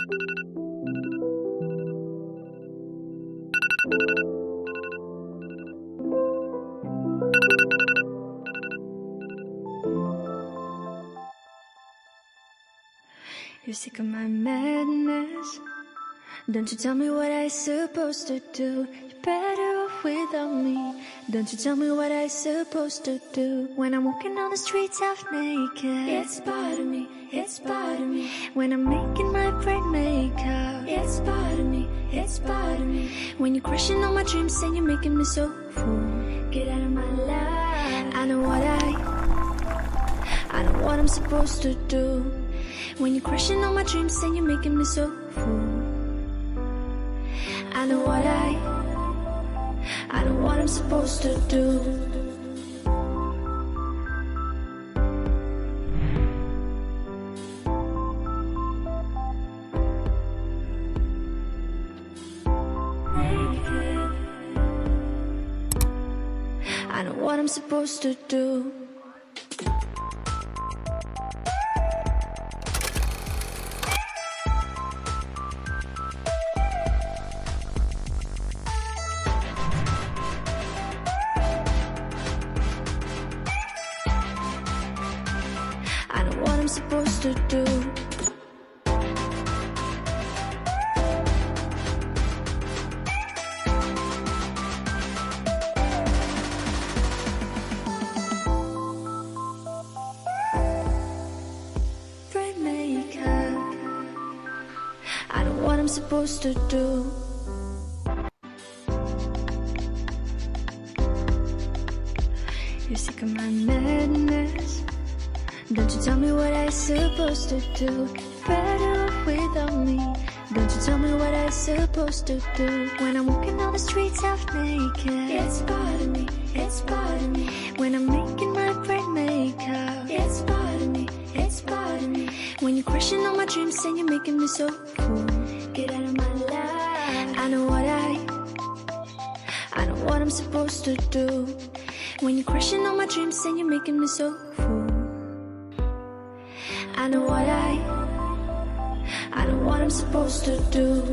You're sick of my madness. Don't you tell me what I supposed to do. You're better off without me. Don't you tell me what I supposed to do. When I'm walking on the streets half naked, it's part of me, it's part of me. When I'm making my brain makeup, it's part of me, it's part of me. When you're crushing on my dreams and you're making me so full, get out of my life. I know what I'm supposed to do. When you're crushing on my dreams and you're making me so full, I know what I'm supposed to do. I know what I'm supposed to do. I know what I'm supposed to do. Brain makeup. I know what I'm supposed to do. You're sick of my madness. Don't you tell me what I supposed to do. Better off without me. Don't you tell me what I supposed to do. When I'm walking on the streets half naked, it's part of me, it's part of me. When I'm making my brain makeup, it's part of me, it's part of me. When you're crushing on my dreams and you're making me so full, get out of my life. I know what I'm supposed to do. When you're crushing on my dreams and you're making me so full, I know what I'm supposed to do.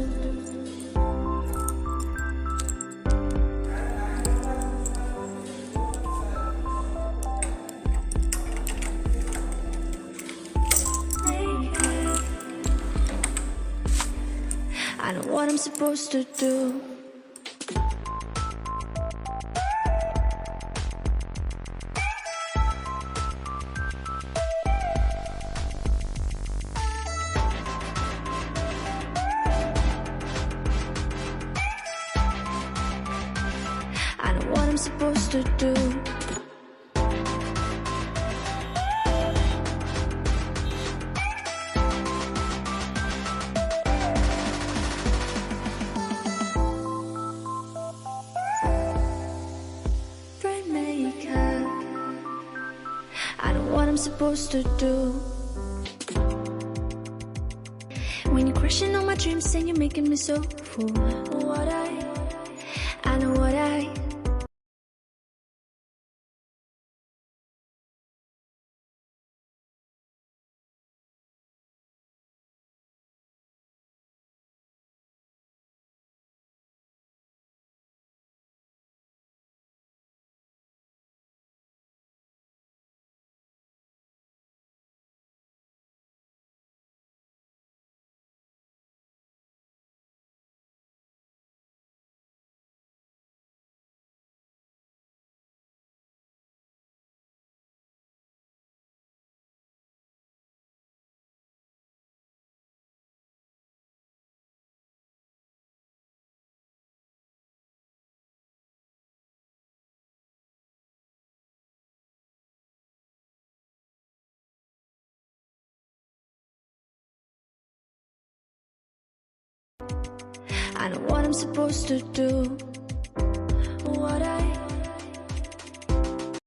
I know what I'm supposed to do. I know what I'm supposed to do. Brain makeup. I know what I'm supposed to do. When you're crushing on my dreams and you're making me so full, I know what I'm supposed to do. What I